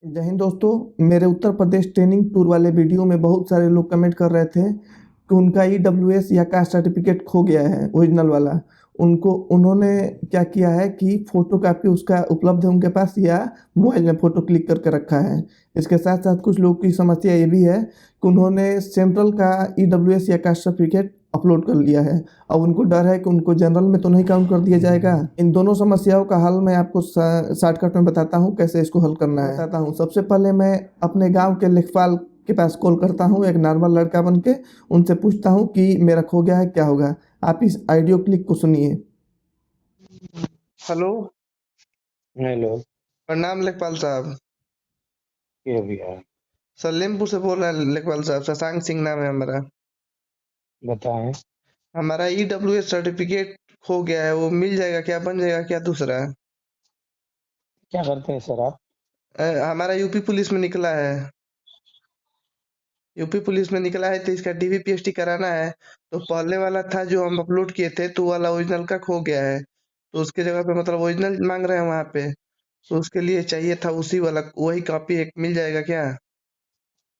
जय हिंद दोस्तों। मेरे उत्तर प्रदेश ट्रेनिंग टूर वाले वीडियो में बहुत सारे लोग कमेंट कर रहे थे कि उनका ईडब्ल्यूएस या कास्ट सर्टिफिकेट खो गया है ओरिजिनल वाला। उन्होंने क्या किया है कि फ़ोटो कापी उसका उपलब्ध है उनके पास या मोबाइल में फ़ोटो क्लिक करके रखा है। इसके साथ साथ कुछ लोगों की समस्या ये भी है कि उन्होंने सेंट्रल का ईडब्ल्यूएस या कास्ट सर्टिफिकेट अपलोड कर लिया है। अब उनको डर है कि उनको जनरल में तो नहीं काउंट कर दिया जाएगा। इन दोनों समस्याओं का हल मैं आपको शॉर्टकट में बताता हूँ कैसे इसको हल करना है। बताता हूँ। सबसे पहले मैं अपने गांव के लेखपाल के पास कॉल करता हूँ, एक नॉर्मल लड़का बन के। उनसे पूछता हूँ कि मेरा खो गया है, क्या होगा। आप इस ऑडियो क्लिप को सुनिए। हेलो। हेलो। प्रणाम लेखपाल साहब। ये भैया सलेमपुर से बोल रहे हैं लेखपाल साहब। शशांक सिंह नाम है हमारा। बताएं। हमारा ईडब्ल्यूएस सर्टिफिकेट खो गया है, वो मिल जाएगा क्या, बन जाएगा क्या दूसरा? क्या करते हैं सर आप? हमारा यूपी पुलिस में निकला है। यूपी पुलिस में निकला है तो इसका डीवीपीएसटी कराना है। तो पहले वाला था जो हम अपलोड किए थे तो वाला ओरिजिनल का खो गया है। तो उसके जगह पे मतलब ओरिजिनल मांग रहे हैं वहाँ पे। तो उसके लिए चाहिए था उसी वाला, वही कॉपी एक मिल जाएगा क्या?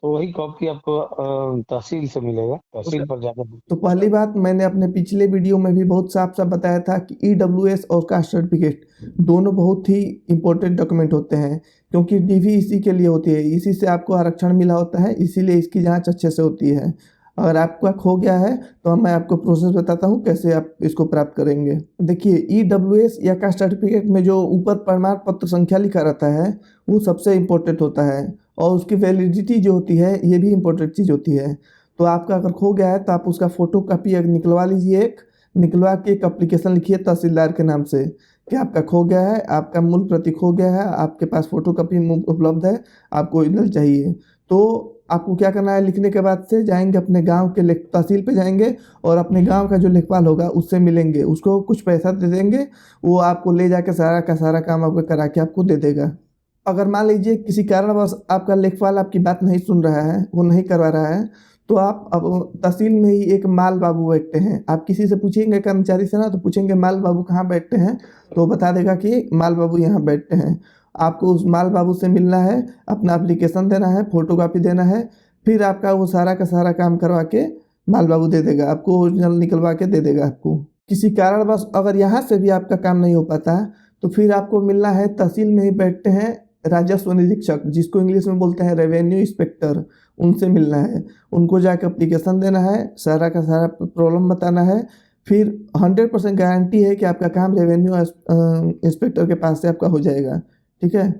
तो वही कॉपी आपको तहसील से मिलेगा, तहसील पर जाकर तो पहली बात, मैंने अपने पिछले वीडियो में भी बहुत साफ साफ बताया था कि ईडब्ल्यूएस और कास्ट सर्टिफिकेट दोनों बहुत ही इंपॉर्टेंट डॉक्यूमेंट होते हैं, क्योंकि डीवी इसी के लिए होती है, इसी से आपको आरक्षण मिला होता है, इसीलिए इसकी जांच अच्छे से होती है। अगर आपका खो गया है तो मैं आपको प्रोसेस बताता हूँ कैसे आप इसको प्राप्त करेंगे। देखिए, ईडब्ल्यूएस या कास्ट सर्टिफिकेट में जो ऊपर प्रमाण पत्र संख्या लिखा रहता है वो सबसे इम्पोर्टेंट होता है, और उसकी वैलिडिटी जो होती है ये भी इम्पोर्टेंट चीज़ होती है। तो आपका अगर खो गया है तो आप उसका फ़ोटो कापी एक निकलवा लीजिए। एक निकलवा के एक एप्लीकेशन लिखिए तहसीलदार के नाम से कि आपका खो गया है, आपका मूल प्रति खो गया है, आपके पास फ़ोटो कापी उपलब्ध है, आपको ओरिजिनल चाहिए। तो आपको क्या करना है, लिखने के बाद से जाएंगे अपने गांव के तहसील पे जाएंगे और अपने गांव का जो लेखपाल होगा उससे मिलेंगे, उसको कुछ पैसा दे देंगे, वो आपको ले जाके सारा का सारा काम आपको करा के आपको दे देगा। अगर मान लीजिए किसी कारणवश आपका लेखपाल आपकी बात नहीं सुन रहा है, वो नहीं करवा रहा है, तो आप अब तहसील में ही एक माल बाबू बैठते हैं। आप किसी से पूछेंगे कर्मचारी से ना, तो पूछेंगे माल बाबू कहाँ बैठते हैं, तो बता देगा कि माल बाबू यहाँ बैठते हैं। आपको उस माल बाबू से मिलना है, अपना एप्लीकेशन देना है, फोटो कापी देना है, फिर आपका वो सारा का सारा काम करवा के माल बाबू दे देगा आपको, ओरिजिनल निकलवा के दे देगा आपको। किसी कारणवश अगर यहाँ से भी आपका काम नहीं हो पाता तो फिर आपको मिलना है, तहसील में ही बैठते हैं राजस्व निरीक्षक, जिसको इंग्लिश में बोलते हैं रेवेन्यू इंस्पेक्टर, उनसे मिलना है। उनको जाकर एप्लीकेशन देना है, सारा का सारा प्रॉब्लम बताना है। फिर 100% गारंटी है कि आपका काम रेवेन्यू इंस्पेक्टर के पास से आपका हो जाएगा। ठीक है।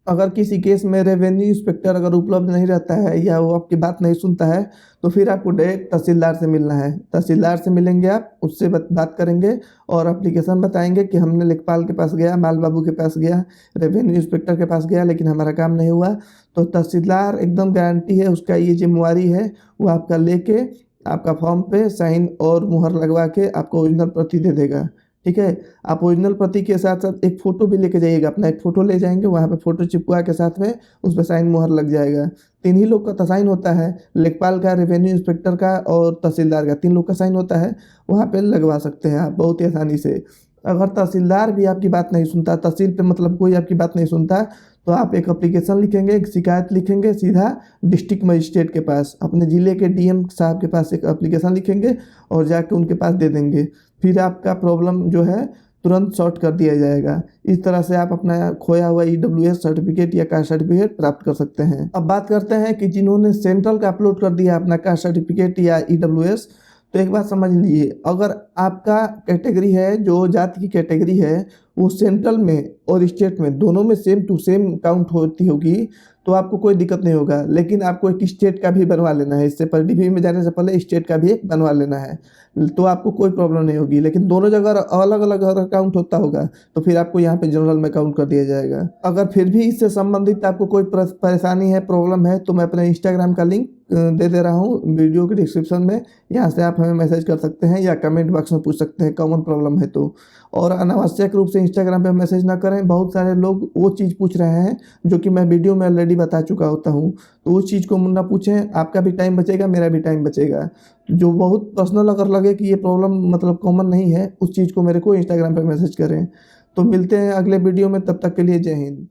अगर किसी केस में रेवेन्यू इंस्पेक्टर अगर उपलब्ध नहीं रहता है या वो आपकी बात नहीं सुनता है तो फिर आपको डायरेक्ट तहसीलदार से मिलना है। तहसीलदार से मिलेंगे आप, उससे बात करेंगे और एप्लीकेशन बताएंगे कि हमने लेखपाल के पास गया, माल बाबू के पास गया, रेवेन्यू इंस्पेक्टर के पास गया, लेकिन हमारा काम नहीं हुआ। तो तहसीलदार एकदम गारंटी है, उसका ये जिम्मेवारी है, वो आपका लेके आपका फॉर्म पे साइन और मुहर लगवा के आपको ओरिजिनल प्रति दे देगा। ठीक है। आप ओरिजिनल प्रति के साथ साथ एक फ़ोटो भी लेके जाइएगा, अपना एक फ़ोटो ले जाएंगे, वहाँ पे फ़ोटो चिपका के साथ में उस पर साइन मुहर लग जाएगा। 3 ही लोग का तो साइन होता है, लेखपाल का, रेवेन्यू इंस्पेक्टर का और तहसीलदार का, 3 लोग का साइन होता है। वहाँ पे लगवा सकते हैं आप बहुत ही आसानी से। अगर तहसीलदार भी आपकी बात नहीं सुनता, तहसील पे मतलब कोई आपकी बात नहीं सुनता, तो आप एक एप्लीकेशन लिखेंगे, एक शिकायत लिखेंगे सीधा डिस्ट्रिक्ट मजिस्ट्रेट के पास, अपने ज़िले के डीएम साहब के पास एक एप्लीकेशन लिखेंगे और जाके उनके पास दे देंगे। फिर आपका प्रॉब्लम जो है तुरंत सॉर्ट कर दिया जाएगा। इस तरह से आप अपना खोया हुआ ईडब्ल्यूएस सर्टिफिकेट या कास्ट सर्टिफिकेट प्राप्त कर सकते हैं। अब बात करते हैं कि जिन्होंने सेंट्रल का अपलोड कर दिया अपना कास्ट सर्टिफिकेट या ईडब्ल्यूएस, तो एक बात समझ लीजिए, अगर आपका कैटेगरी है, जो जाति की कैटेगरी है, वो सेंट्रल में और स्टेट में दोनों में सेम टू सेम काउंट होती होगी तो आपको कोई दिक्कत नहीं होगा। लेकिन आपको एक स्टेट का भी बनवा लेना है, इससे पर डीवी में जाने से पहले स्टेट का भी एक बनवा लेना है, तो आपको कोई प्रॉब्लम नहीं होगी। लेकिन दोनों जगह अलग अलग अगर काउंट होता होगा तो फिर आपको यहाँ पे जनरल में काउंट कर दिया जाएगा। अगर फिर भी इससे संबंधित आपको कोई परेशानी है, प्रॉब्लम है, तो मैं अपने इंस्टाग्राम का लिंक दे दे रहा हूँ वीडियो के डिस्क्रिप्शन में, यहाँ से आप हमें मैसेज कर सकते हैं या कमेंट बॉक्स में पूछ सकते हैं कॉमन प्रॉब्लम है तो। और अनावश्यक रूप से इंस्टाग्राम पे मैसेज ना करें, बहुत सारे लोग वो चीज़ पूछ रहे हैं जो कि मैं वीडियो में ऑलरेडी बता चुका होता हूँ, तो उस चीज़ को ना पूछें, आपका भी टाइम बचेगा, मेरा भी टाइम बचेगा। जो बहुत पर्सनल अगर लगे कि ये प्रॉब्लम मतलब कॉमन नहीं है, उस चीज़ को मेरे को इंस्टाग्राम पर मैसेज करें। तो मिलते हैं अगले वीडियो में, तब तक के लिए जय हिंद।